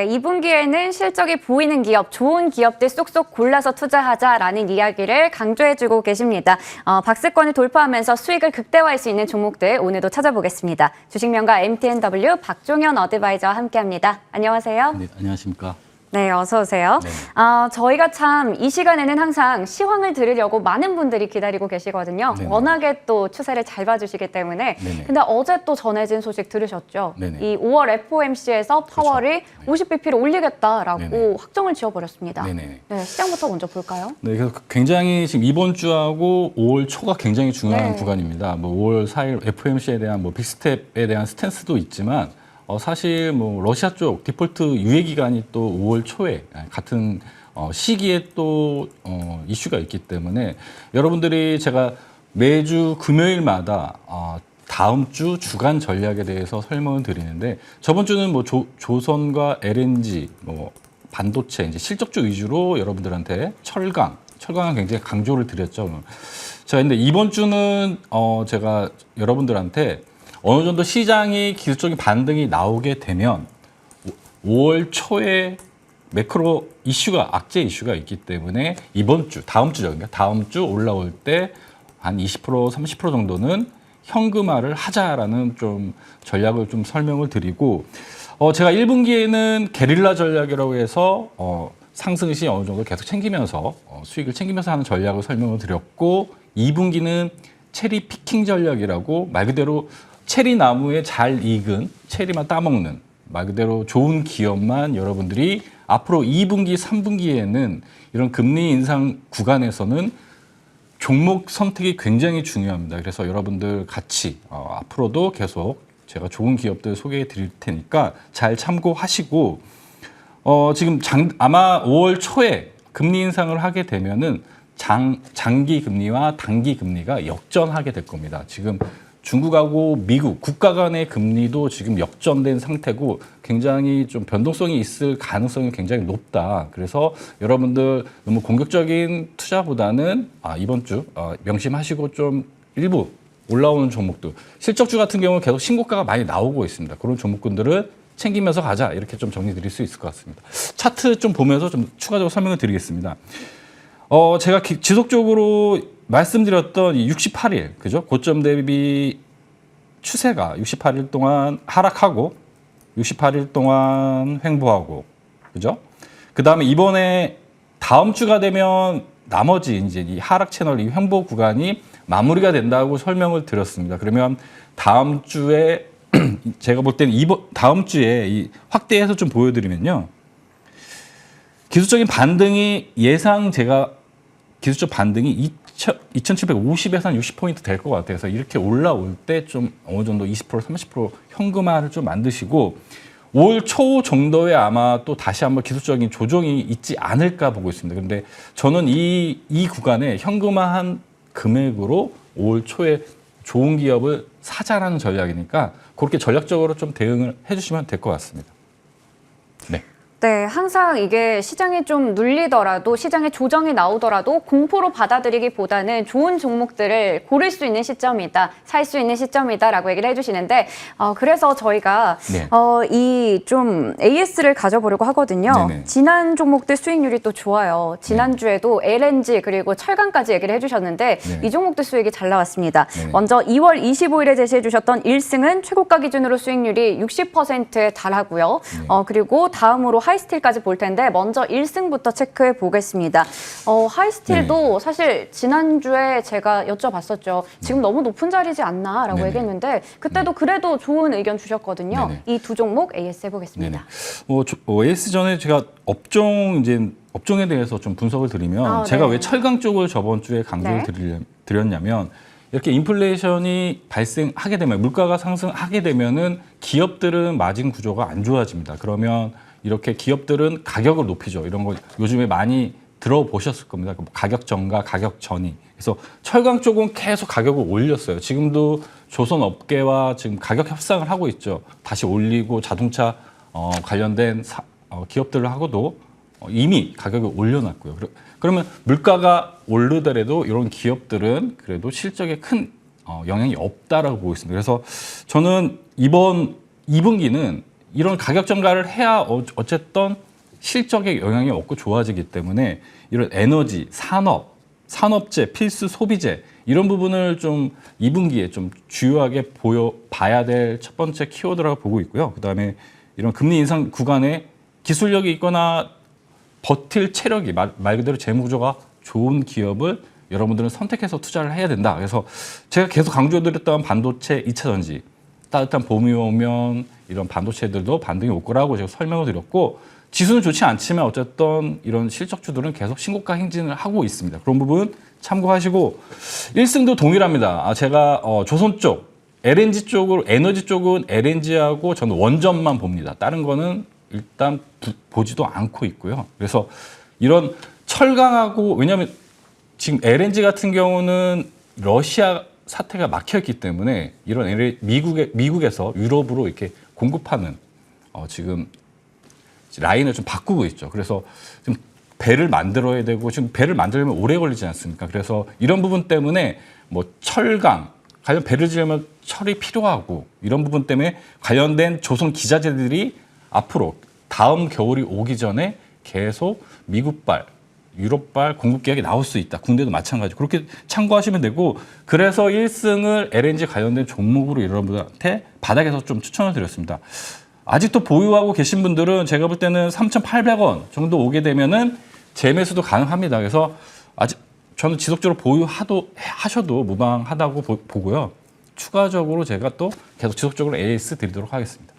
네, 2분기에는 실적이 보이는 기업, 좋은 기업들 쏙쏙 골라서 투자하자라는 이야기를 강조해주고 계십니다. 박스권을 돌파하면서 수익을 극대화할 수 있는 종목들 오늘도 찾아보겠습니다. 주식명가 MTNW 박종현 어드바이저와 함께합니다. 안녕하세요. 네, 안녕하십니까. 네, 어서 오세요. 네. 저희가 참 이 시간에는 항상 시황을 들으려고 많은 분들이 기다리고 계시거든요. 네네. 워낙에 또 추세를 잘 봐주시기 때문에. 네네. 근데 어제 또 전해진 소식 들으셨죠? 네네. 이 5월 FOMC에서 파월이 그렇죠. 50bp를 올리겠다라고 네네. 확정을 지어버렸습니다. 네네. 네, 시장부터 먼저 볼까요? 네, 그래서 굉장히 지금 이번 주하고 5월 초가 굉장히 중요한 네. 구간입니다. 뭐 5월 4일 FOMC에 대한 뭐 빅스텝에 대한 스탠스도 있지만 사실 뭐 러시아 쪽 디폴트 유예 기간이 또 5월 초에 같은 시기에 또 이슈가 있기 때문에 여러분들이 제가 매주 금요일마다 다음 주 주간 전략에 대해서 설명을 드리는데 저번 주는 뭐 조선과 LNG, 뭐 반도체 이제 실적주 위주로 여러분들한테 철강은 굉장히 강조를 드렸죠. 자, 근데 이번 주는 제가 여러분들한테 어느 정도 시장이 기술적인 반등이 나오게 되면 5월 초에 매크로 이슈가 악재 이슈가 있기 때문에 이번 주, 다음 주죠. 그러니까 다음 주 올라올 때 한 20%, 30% 정도는 현금화를 하자라는 좀 전략을 좀 설명을 드리고 제가 1분기에는 게릴라 전략이라고 해서 상승 시 어느 정도 계속 챙기면서 수익을 챙기면서 하는 전략을 설명을 드렸고 2분기는 체리 피킹 전략이라고 말 그대로 체리 나무에 잘 익은 체리만 따먹는 말 그대로 좋은 기업만 여러분들이 앞으로 2분기, 3분기에는 이런 금리 인상 구간에서는 종목 선택이 굉장히 중요합니다. 그래서 여러분들 같이 앞으로도 계속 제가 좋은 기업들 소개해 드릴 테니까 잘 참고하시고 지금 아마 5월 초에 금리 인상을 하게 되면은 장기 금리와 단기 금리가 역전하게 될 겁니다. 지금 중국하고 미국 국가 간의 금리도 지금 역전된 상태고 굉장히 좀 변동성이 있을 가능성이 굉장히 높다. 그래서 여러분들 너무 공격적인 투자보다는 이번 주 명심하시고 좀 일부 올라오는 종목들 실적주 같은 경우는 계속 신고가가 많이 나오고 있습니다. 그런 종목군들은 챙기면서 가자 이렇게 좀 정리 드릴 수 있을 것 같습니다. 차트 좀 보면서 좀 추가적으로 설명을 드리겠습니다. 제가 지속적으로 말씀드렸던 68일, 그죠? 고점 대비 추세가 68일 동안 하락하고 68일 동안 횡보하고, 그죠? 그 다음에 이번에 다음 주가 되면 나머지 이제 이 하락 채널, 이 횡보 구간이 마무리가 된다고 설명을 드렸습니다. 그러면 다음 주에 제가 볼 때는 다음 주에 이 확대해서 좀 보여드리면요. 기술적인 반등이 기술적 반등이 2,750에서 한 60포인트 될 것 같아요. 그래서 이렇게 올라올 때 좀 어느 정도 20%, 30% 현금화를 좀 만드시고 5월 초 정도에 아마 또 다시 한번 기술적인 조정이 있지 않을까 보고 있습니다. 그런데 저는 이 구간에 현금화한 금액으로 5월 초에 좋은 기업을 사자라는 전략이니까 그렇게 전략적으로 좀 대응을 해주시면 될 것 같습니다. 네. 네, 항상 이게 시장이 좀 눌리더라도 시장에 조정이 나오더라도 공포로 받아들이기보다는 좋은 종목들을 고를 수 있는 시점이다, 살 수 있는 시점이다라고 얘기를 해주시는데 그래서 저희가 네. 이 좀 AS를 가져보려고 하거든요. 네네. 지난 종목들 수익률이 또 좋아요. 지난주에도 LNG 그리고 철강까지 얘기를 해주셨는데 네. 이 종목들 수익이 잘 나왔습니다. 네네. 먼저 2월 25일에 제시해주셨던 1승은 최고가 기준으로 수익률이 60%에 달하고요. 네. 그리고 다음으로 하이스틸까지 볼 텐데 먼저 1승부터 체크해 보겠습니다. 하이스틸도 사실 지난주에 제가 여쭤봤었죠. 지금 너무 높은 자리지 않나라고 네네. 얘기했는데 그때도 그래도 좋은 의견 주셨거든요. 네네. 이 두 종목 AS 해보겠습니다. AS 전에 제가 업종에 대해서 좀 분석을 드리면 제가 네. 왜 철강 쪽을 저번 주에 강조를 드렸냐면 이렇게 인플레이션이 발생하게 되면 물가가 상승하게 되면은 기업들은 마진 구조가 안 좋아집니다. 그러면 이렇게 기업들은 가격을 높이죠. 이런 거 요즘에 많이 들어보셨을 겁니다. 가격 전가, 가격 전이. 그래서 철강 쪽은 계속 가격을 올렸어요. 지금도 조선 업계와 지금 가격 협상을 하고 있죠. 다시 올리고 자동차 관련된 기업들하고도 이미 가격을 올려놨고요. 그러면 물가가 오르더라도 이런 기업들은 그래도 실적에 큰 영향이 없다라고 보고 있습니다. 그래서 저는 이번 2분기는 이런 가격 전가를 해야 어쨌든 실적에 영향이 없고 좋아지기 때문에 이런 에너지, 산업, 산업재, 필수 소비재 이런 부분을 좀 2분기에 좀 주요하게 봐야 될 첫 번째 키워드라고 보고 있고요. 그다음에 이런 금리 인상 구간에 기술력이 있거나 버틸 체력이 말 그대로 재무구조가 좋은 기업을 여러분들은 선택해서 투자를 해야 된다. 그래서 제가 계속 강조드렸던 반도체 2차 전지, 따뜻한 봄이 오면 이런 반도체들도 반등이 올 거라고 제가 설명을 드렸고 지수는 좋지 않지만 어쨌든 이런 실적주들은 계속 신고가 행진을 하고 있습니다. 그런 부분 참고하시고 1승도 동일합니다. 제가 조선 쪽, LNG 쪽으로 에너지 쪽은 LNG하고 저는 원전만 봅니다. 다른 거는 일단 보지도 않고 있고요. 그래서 이런 철강하고 왜냐하면 지금 LNG 같은 경우는 러시아 사태가 막혀있기 때문에 이런 미국에서 유럽으로 이렇게 공급하는 지금 라인을 좀 바꾸고 있죠. 그래서 지금 배를 만들어야 되고 지금 배를 만들려면 오래 걸리지 않습니까? 그래서 이런 부분 때문에 뭐 철강 관련 배를 지으려면 철이 필요하고 이런 부분 때문에 관련된 조선 기자재들이 앞으로 다음 겨울이 오기 전에 계속 미국발, 유럽발 공급 계약이 나올 수 있다. 군대도 마찬가지고 그렇게 참고하시면 되고 그래서 1승을 LNG 관련된 종목으로 여러분들한테 바닥에서 좀 추천을 드렸습니다. 아직도 보유하고 계신 분들은 제가 볼 때는 3,800원 정도 오게 되면은 재매수도 가능합니다. 그래서 아직 저는 지속적으로 보유하셔도 무방하다고 보고요. 추가적으로 제가 또 계속 지속적으로 AS 드리도록 하겠습니다.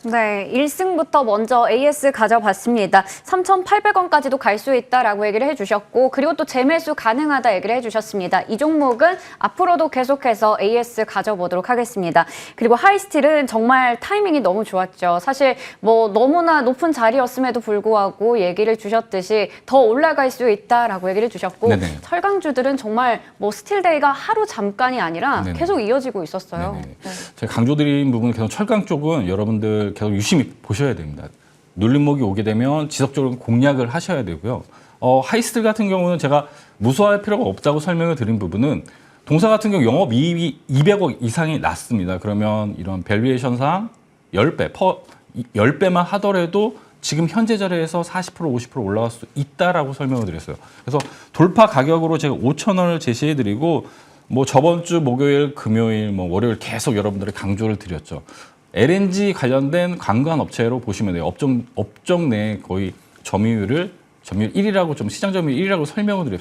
네, 1승부터 먼저 AS 가져봤습니다. 3,800원까지도 갈 수 있다라고 얘기를 해주셨고 그리고 또 재매수 가능하다 얘기를 해주셨습니다. 이 종목은 앞으로도 계속해서 AS 가져보도록 하겠습니다. 그리고 하이스틸은 정말 타이밍이 너무 좋았죠. 사실 뭐 너무나 높은 자리였음에도 불구하고 얘기를 주셨듯이 더 올라갈 수 있다라고 얘기를 주셨고 네네. 철강주들은 정말 뭐 스틸데이가 하루 잠깐이 아니라 네네. 계속 이어지고 있었어요. 네. 제가 강조드린 부분 계속 철강 쪽은 여러분들 계속 유심히 보셔야 됩니다. 눌림목이 오게 되면 지속적으로 공략을 하셔야 되고요. 하이스틸 같은 경우는 제가 무서워할 필요가 없다고 설명을 드린 부분은 동사 같은 경우 영업이익이 200억 이상이 났습니다. 그러면 이런 밸류에이션상 10배만 하더라도 지금 현재 자리에서 40% 50% 올라갈 수 있다라고 설명을 드렸어요. 그래서 돌파 가격으로 제가 5,000원을 제시해 드리고 뭐 저번 주 목요일, 금요일, 뭐 월요일 계속 여러분들의 강조를 드렸죠. LNG 관련된 관광 업체로 보시면 돼요. 업종 내 거의 점유율 1이라고 좀 시장 점유율 1이라고 설명을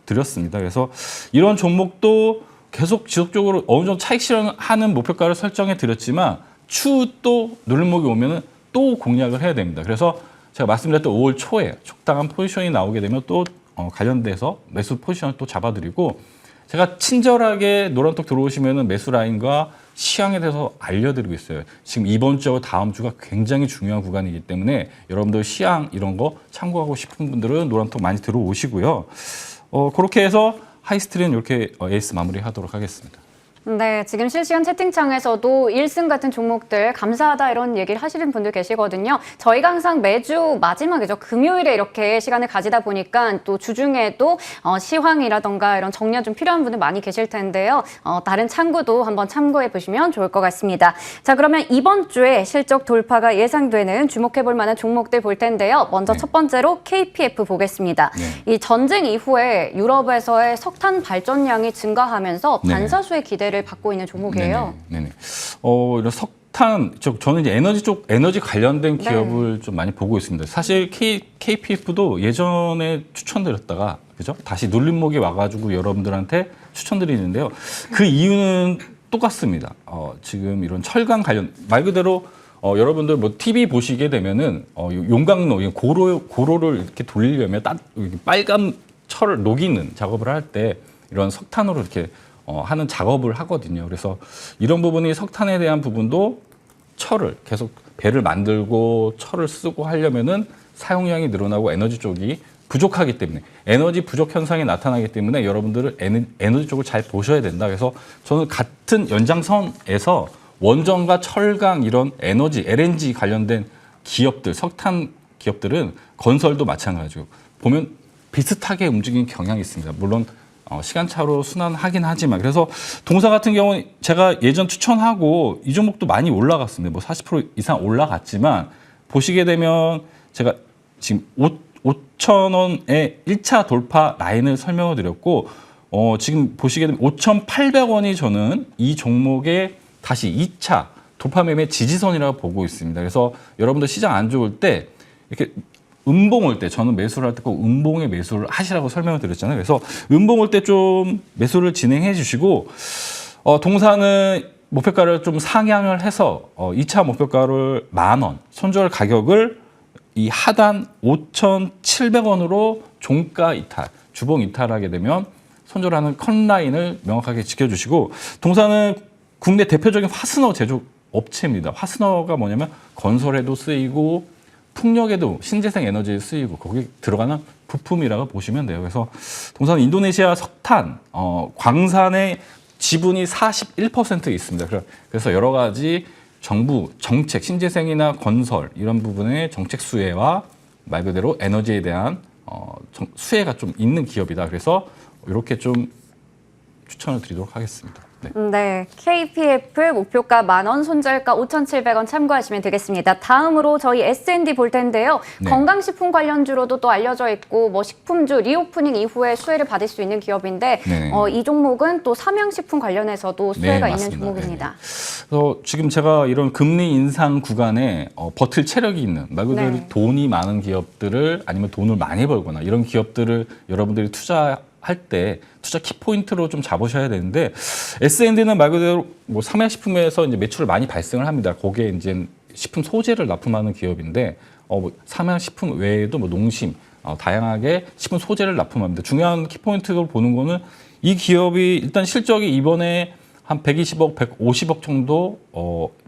드렸습니다. 그래서 이런 종목도 계속 지속적으로 어느 정도 차익 실현하는 목표가를 설정해 드렸지만 추후 또 눌림목이 오면은 또 공략을 해야 됩니다. 그래서 제가 말씀드렸던 5월 초에 적당한 포지션이 나오게 되면 또 관련돼서 매수 포지션을 또 잡아드리고 제가 친절하게 노란톡 들어오시면은 매수 라인과 시향에 대해서 알려드리고 있어요. 지금 이번 주하고 다음 주가 굉장히 중요한 구간이기 때문에 여러분들 시향 이런 거 참고하고 싶은 분들은 노란톡 많이 들어오시고요. 그렇게 해서 하이스트리는 이렇게 에이스 마무리하도록 하겠습니다. 네, 지금 실시간 채팅창에서도 1승 같은 종목들 감사하다 이런 얘기를 하시는 분들 계시거든요. 저희가 항상 매주 마지막이죠. 금요일에 이렇게 시간을 가지다 보니까 또 주중에도 시황이라던가 이런 정리가 좀 필요한 분들 많이 계실 텐데요. 다른 창구도 한번 참고해 보시면 좋을 것 같습니다. 자, 그러면 이번 주에 실적 돌파가 예상되는 주목해 볼 만한 종목들 볼 텐데요. 먼저 첫 번째로 KPF 보겠습니다. 이 전쟁 이후에 유럽에서의 석탄 발전량이 증가하면서 반사수의 기대를 받고 있는 종목이에요. 네네. 이런 석탄, 저는 이제 에너지 관련된 기업을 좀 많이 보고 있습니다. 사실 KPF도 예전에 추천드렸다가, 그죠? 다시 눌림목이 와가지고 여러분들한테 추천드리는데요. 그 이유는 똑같습니다. 지금 이런 철강 관련, 말 그대로 여러분들 뭐 TV 보시게 되면은 용광로, 고로를 이렇게 돌리려면 빨간 철을 녹이는 작업을 할 때 이런 석탄으로 이렇게 하는 작업을 하거든요. 그래서 이런 부분이 석탄에 대한 부분도 철을 계속 배를 만들고 철을 쓰고 하려면은 사용량이 늘어나고 에너지 쪽이 부족하기 때문에 에너지 부족 현상이 나타나기 때문에 여러분들은 에너지 쪽을 잘 보셔야 된다. 그래서 저는 같은 연장선에서 원전과 철강 이런 에너지, LNG 관련된 기업들, 석탄 기업들은 건설도 마찬가지고 보면 비슷하게 움직이는 경향이 있습니다. 물론 시간차로 순환하긴 하지만 그래서 동사 같은 경우는 제가 예전 추천하고 이 종목도 많이 올라갔습니다. 뭐 40% 이상 올라갔지만 보시게 되면 제가 지금 5,000원의 1차 돌파 라인을 설명을 드렸고 지금 보시게 되면 5,800원이 저는 이 종목의 다시 2차 돌파 매매 지지선이라고 보고 있습니다. 그래서 여러분들 시장 안 좋을 때 이렇게 음봉 올 때 저는 매수를 할 때 꼭 음봉에 매수를 하시라고 설명을 드렸잖아요. 그래서 음봉 올 때 좀 매수를 진행해 주시고 동사는 목표가를 좀 상향을 해서 2차 목표가를 10,000원, 손절 가격을 이 하단 5,700원으로 종가 이탈, 주봉 이탈하게 되면 손절하는 컷라인을 명확하게 지켜주시고 동사는 국내 대표적인 화스너 제조 업체입니다. 화스너가 뭐냐면 건설에도 쓰이고 풍력에도 신재생 에너지에 쓰이고 거기 들어가는 부품이라고 보시면 돼요. 그래서 동사는 인도네시아 석탄, 광산의 지분이 41% 있습니다. 그래서 여러 가지 정부 정책, 신재생이나 건설 이런 부분의 정책 수혜와 말 그대로 에너지에 대한 수혜가 좀 있는 기업이다. 그래서 이렇게 좀 추천을 드리도록 하겠습니다. 네. 네, KPF 목표가 10,000원, 손절가 5,700원 참고하시면 되겠습니다. 다음으로 저희 S&D 볼 텐데요. 네. 건강식품 관련주로도 또 알려져 있고 뭐 식품주 리오프닝 이후에 수혜를 받을 수 있는 기업인데 네. 이 종목은 또 삼양식품 관련해서도 수혜가 네, 있는 맞습니다. 종목입니다. 그래서 지금 제가 이런 금리 인상 구간에 버틸 체력이 있는 말 그대로 네. 돈이 많은 기업들을 아니면 돈을 많이 벌거나 이런 기업들을 여러분들이 투자할 때 투자 키포인트로 좀 잡으셔야 되는데 S&D는 말 그대로 뭐 삼양식품에서 이제 매출을 많이 발생을 합니다. 거기에 이제 식품 소재를 납품하는 기업인데 뭐 삼양식품 외에도 뭐 농심 다양하게 식품 소재를 납품합니다. 중요한 키포인트로 보는 거는 이 기업이 일단 실적이 이번에 한 120억, 150억 정도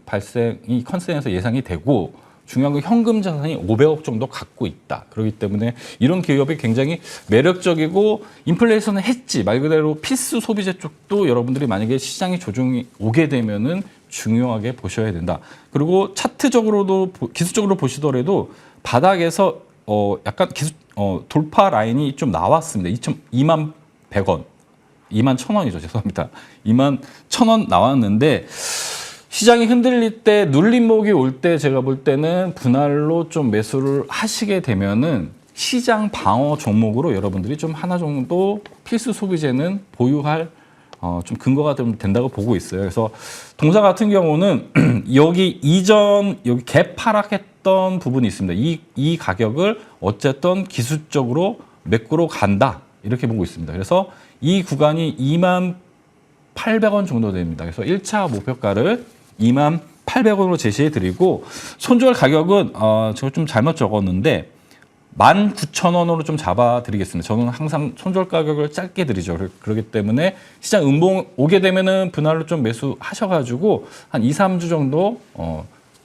발생이 컨센에서 예상이 되고 중요한 건 현금 자산이 500억 정도 갖고 있다. 그렇기 때문에 이런 기업이 굉장히 매력적이고 인플레이션 해지 말 그대로 필수 소비재 쪽도 여러분들이 만약에 시장이 조정이 오게 되면은 중요하게 보셔야 된다. 그리고 차트적으로도 기술적으로 보시더라도 바닥에서 약간 돌파 라인이 좀 나왔습니다. 21,100원. 21,000원이죠. 죄송합니다. 21,000원 나왔는데 시장이 흔들릴 때 눌림목이 올 때 제가 볼 때는 분할로 좀 매수를 하시게 되면은 시장 방어 종목으로 여러분들이 좀 하나 정도 필수 소비재는 보유할 좀 근거가 좀 된다고 보고 있어요. 그래서 동사 같은 경우는 여기 갭 하락했던 부분이 있습니다. 이 가격을 어쨌든 기술적으로 메꾸러 간다 이렇게 보고 있습니다. 그래서 이 구간이 28,000원 정도 됩니다. 그래서 1차 목표가를 28,000원으로 제시해 드리고 손절 가격은 제가 좀 잘못 적었는데 19,000원으로 좀 잡아 드리겠습니다. 저는 항상 손절 가격을 짧게 드리죠. 그렇기 때문에 시장 음봉 오게 되면은 분할로 좀 매수하셔 가지고 한 2, 3주 정도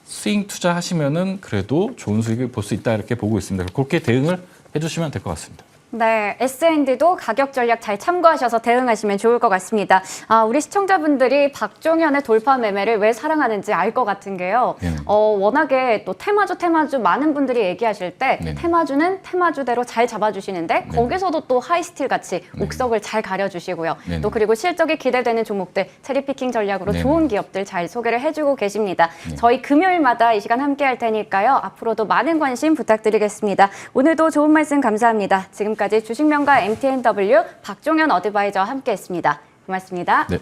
스윙 투자하시면은 그래도 좋은 수익을 볼 수 있다 이렇게 보고 있습니다. 그렇게 대응을 해 주시면 될 것 같습니다. 네, S&D도 가격 전략 잘 참고하셔서 대응하시면 좋을 것 같습니다. 우리 시청자분들이 박종현의 돌파 매매를 왜 사랑하는지 알 것 같은 게요. 네네. 워낙에 또 테마주 많은 분들이 얘기하실 때 네네. 테마주는 테마주대로 잘 잡아주시는데 거기서도 또 하이스틸 같이 네네. 옥석을 잘 가려주시고요. 네네. 또 그리고 실적이 기대되는 종목들 체리피킹 전략으로 네네. 좋은 기업들 잘 소개를 해주고 계십니다. 네. 저희 금요일마다 이 시간 함께 할 테니까요. 앞으로도 많은 관심 부탁드리겠습니다. 오늘도 좋은 말씀 감사합니다. 지금까지 주식명가 MTNW 박종현 어드바이저와 함께했습니다. 고맙습니다. 네.